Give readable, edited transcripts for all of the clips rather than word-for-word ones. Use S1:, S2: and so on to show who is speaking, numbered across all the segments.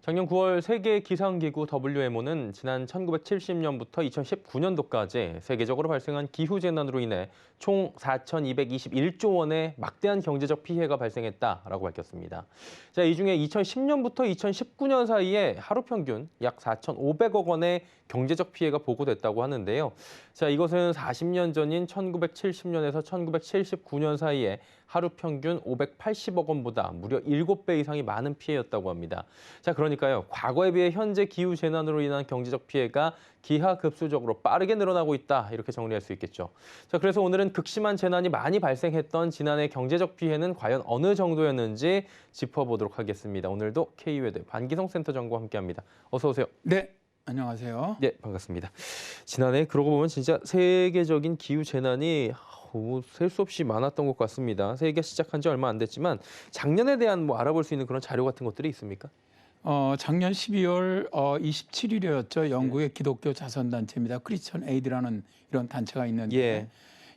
S1: 작년 9월 세계기상기구 WMO는 지난 1970년부터 2019년도까지 세계적으로 발생한 기후재난으로 인해 총 4,221조 원의 막대한 경제적 피해가 발생했다라고 밝혔습니다. 자, 이 중에 2010년부터 2019년 사이에 하루 평균 약 4,500억 원의 경제적 피해가 보고됐다고 하는데요. 자, 이것은 40년 전인 1970년에서 1979년 사이에 하루 평균 580억 원보다 무려 7배 이상이 많은 피해였다고 합니다. 자, 그러니까요. 과거에 비해 현재 기후 재난으로 인한 경제적 피해가 기하급수적으로 빠르게 늘어나고 있다. 이렇게 정리할 수 있겠죠. 자, 그래서 오늘은 극심한 재난이 많이 발생했던 지난해 경제적 피해는 과연 어느 정도였는지 짚어보도록 하겠습니다. 오늘도 K외대 반기성 센터장과 함께합니다. 어서 오세요.
S2: 네, 안녕하세요.
S1: 네, 반갑습니다. 지난해 그러고 보면 진짜 세계적인 기후 재난이 셀 수 없이 많았던 것 같습니다. 세계가 시작한 지 얼마 안 됐지만 작년에 대한 알아볼 수 있는 그런 자료 같은 것들이 있습니까?
S2: 작년 12월 27일이었죠. 영국의 기독교 자선단체입니다. 크리스천 에이드라는 이런 단체가 있는데
S1: 예.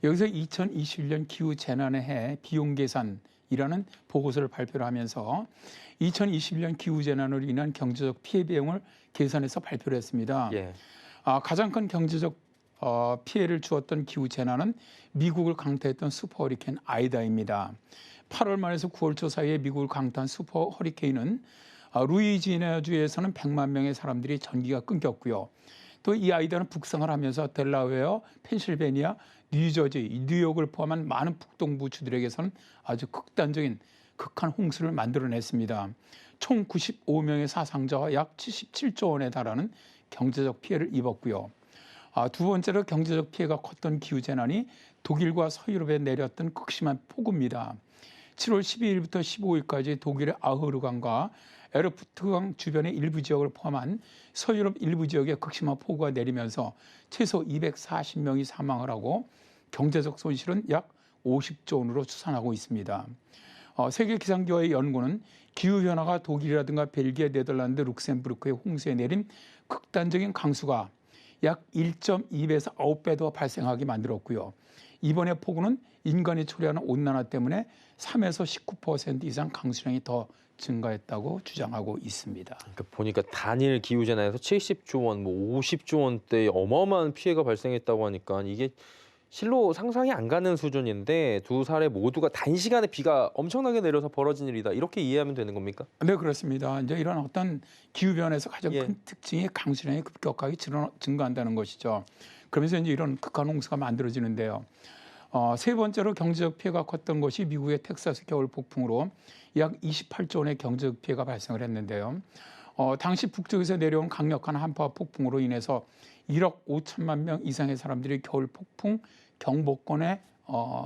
S2: 여기서 2021년 기후 재난의 해 비용 계산이라는 보고서를 발표를 하면서 2021년 기후 재난으로 인한 경제적 피해 비용을 계산해서 발표를 했습니다.
S1: 예.
S2: 가장 큰 경제적 피해를 주었던 기후 재난은 미국을 강타했던 슈퍼 허리케인 아이다입니다. 8월 말에서 9월 초 사이에 미국을 강타한 슈퍼 허리케인은 루이지애나주에서는 100만 명의 사람들이 전기가 끊겼고요. 또 이 아이다는 북상을 하면서 델라웨어, 펜실베니아, 뉴저지, 뉴욕을 포함한 많은 북동부 주들에게서는 아주 극단적인 극한 홍수를 만들어냈습니다. 총 95명의 사상자와 약 77조 원에 달하는 경제적 피해를 입었고요. 두 번째로 경제적 피해가 컸던 기후재난이 독일과 서유럽에 내렸던 극심한 폭우입니다. 7월 12일부터 15일까지 독일의 아흐르강과 에르푸트강 주변의 일부 지역을 포함한 서유럽 일부 지역에 극심한 폭우가 내리면서 최소 240명이 사망을 하고 경제적 손실은 약 50조 원으로 추산하고 있습니다. 세계기상기구의 연구는 기후변화가 독일이라든가 벨기에, 네덜란드, 룩셈부르크의 홍수에 내린 극단적인 강수가 약 1.2배에서 9배 더 발생하게 만들었고요. 이번에 폭우는 인간이 초래하는 온난화 때문에 3에서 19% 이상 강수량이 더 증가했다고 주장하고 있습니다.
S1: 그러니까 보니까 단일 기후재난에서 70조 원, 50조 원대 어마어마한 피해가 발생했다고 하니까 이게 실로 상상이 안 가는 수준인데 두 사례 모두가 단시간에 비가 엄청나게 내려서 벌어진 일이다. 이렇게 이해하면 되는 겁니까?
S2: 네, 그렇습니다. 이제 이런 어떤 기후변화에서 가장 큰 특징이 강수량이 급격하게 증가한다는 것이죠. 그러면서 이제 이런 극한 홍수가 만들어지는데요. 세 번째로 경제적 피해가 컸던 것이 미국의 텍사스 겨울 폭풍으로 약 28조 원의 경제적 피해가 발생을 했는데요. 당시 북쪽에서 내려온 강력한 한파 폭풍으로 인해서 1억 5천만 명 이상의 사람들이 겨울 폭풍 경보권에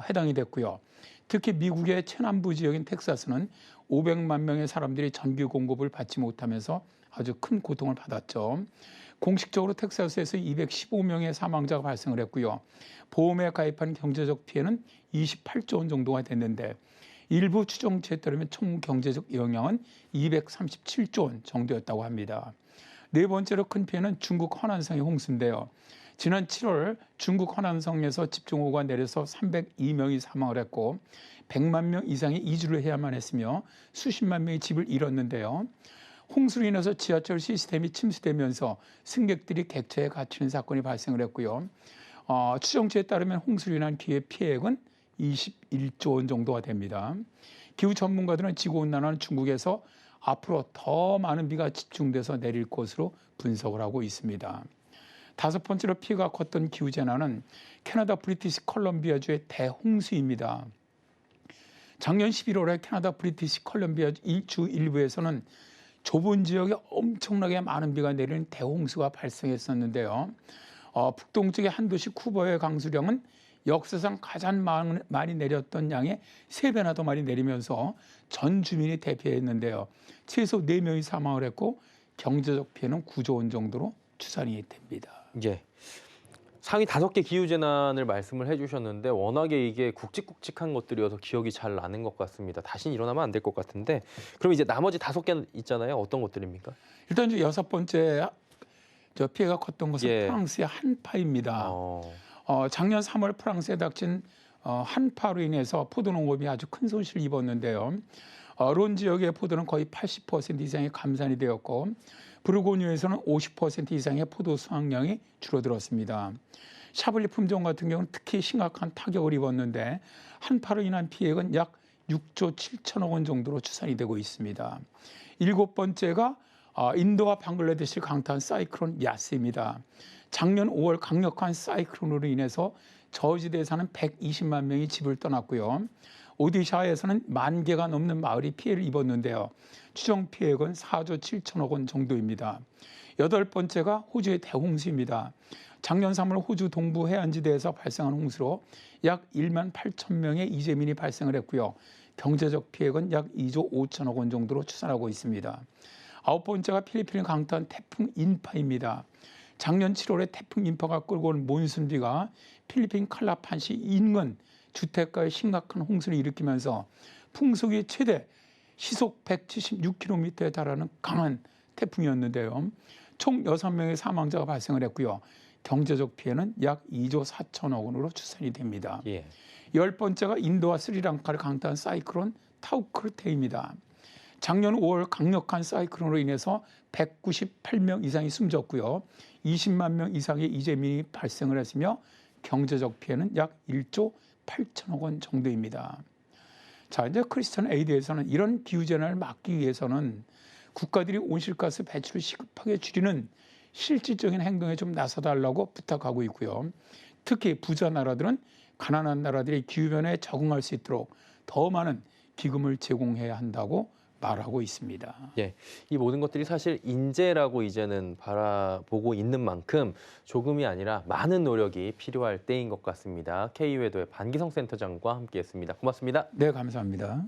S2: 해당이 됐고요. 특히 미국의 최남부 지역인 텍사스는 500만 명의 사람들이 전기 공급을 받지 못하면서 아주 큰 고통을 받았죠. 공식적으로 텍사스에서 215명의 사망자가 발생을 했고요. 보험에 가입한 경제적 피해는 28조 원 정도가 됐는데 일부 추정치에 따르면 총 경제적 영향은 237조 원 정도였다고 합니다. 네 번째로 큰 피해는 중국 허난성의 홍수인데요. 지난 7월 중국 허난성에서 집중호우가 내려서 302명이 사망을 했고 100만 명 이상이 이주를 해야만 했으며 수십만 명이 집을 잃었는데요. 홍수로 인해서 지하철 시스템이 침수되면서 승객들이 객차에 갇히는 사건이 발생을 했고요. 추정치에 따르면 홍수로 인한 기회 피해액은 21조 원 정도가 됩니다. 기후 전문가들은 지구온난화는 중국에서 앞으로 더 많은 비가 집중돼서 내릴 것으로 분석을 하고 있습니다. 다섯 번째로 피해가 컸던 기후재난은 캐나다 브리티시 컬럼비아주의 대홍수입니다. 작년 11월에 캐나다 브리티시 컬럼비아 주 일부에서는 좁은 지역에 엄청나게 많은 비가 내리는 대홍수가 발생했었는데요. 북동쪽의 한 도시 쿠버의 강수량은 역사상 가장 많이 내렸던 양의 3배나 더 많이 내리면서 전 주민이 대피했는데요. 최소 4명이 사망을 했고 경제적 피해는 9조 원 정도로 추산이 됩니다.
S1: 예. 상위 5개 기후재난을 말씀을 해주셨는데 워낙에 이게 굵직굵직한 것들이어서 기억이 잘 나는 것 같습니다. 다시는 일어나면 안 될 것 같은데 그럼 이제 나머지 5개 있잖아요. 어떤 것들입니까?
S2: 일단 이제 6번째 피해가 컸던 것은
S1: 예.
S2: 프랑스의 한파입니다. 작년 3월 프랑스에 닥친 한파로 인해서 포도농업이 아주 큰 손실을 입었는데요. 론 지역의 포도는 거의 80% 이상이 감산이 되었고 부르고뉴에서는 50% 이상의 포도 수확량이 줄어들었습니다. 샤블리 품종 같은 경우는 특히 심각한 타격을 입었는데 한파로 인한 피해액은 약 6조 7천억 원 정도로 추산이 되고 있습니다. 7번째가 인도와 방글라데시를 강타한 사이클론 야스입니다. 작년 5월 강력한 사이클론으로 인해서 저지대에 사는 120만 명이 집을 떠났고요. 오디샤에서는 10,000개가 넘는 마을이 피해를 입었는데요. 추정 피해액은 4조 7천억 원 정도입니다. 8번째가 호주의 대홍수입니다. 작년 3월 호주 동부 해안지대에서 발생한 홍수로 약 1만 8천 명의 이재민이 발생을 했고요. 경제적 피해액은 약 2조 5천억 원 정도로 추산하고 있습니다. 9번째가 필리핀을 강타한 태풍 인파입니다. 작년 7월에 태풍 인파가 끌고 온 몬순비가 필리핀 칼라판시 인근 주택가에 심각한 홍수를 일으키면서 풍속이 최대 시속 176km에 달하는 강한 태풍이었는데요. 총 6명의 사망자가 발생을 했고요. 경제적 피해는 약 2조 4천억 원으로 추산이 됩니다. 10번째가 인도와 스리랑카를 강타한 사이클론 타우크르테입니다. 작년 5월 강력한 사이클론으로 인해서 198명 이상이 숨졌고요. 20만 명 이상의 이재민이 발생을 했으며 경제적 피해는 약 1조 8천억 원 정도입니다. 자, 이제 크리스천 에이드에서는 이런 기후재난을 막기 위해서는 국가들이 온실가스 배출을 시급하게 줄이는 실질적인 행동에 좀 나서달라고 부탁하고 있고요. 특히 부자 나라들은 가난한 나라들이 기후변화에 적응할 수 있도록 더 많은 기금을 제공해야 한다고 말하고 있습니다.
S1: 예, 이 모든 것들이 사실 인재라고 이제는 바라보고 있는 만큼 조금이 아니라 많은 노력이 필요할 때인 것 같습니다. K외도의 반기성 센터장과 함께했습니다. 고맙습니다.
S2: 네, 감사합니다.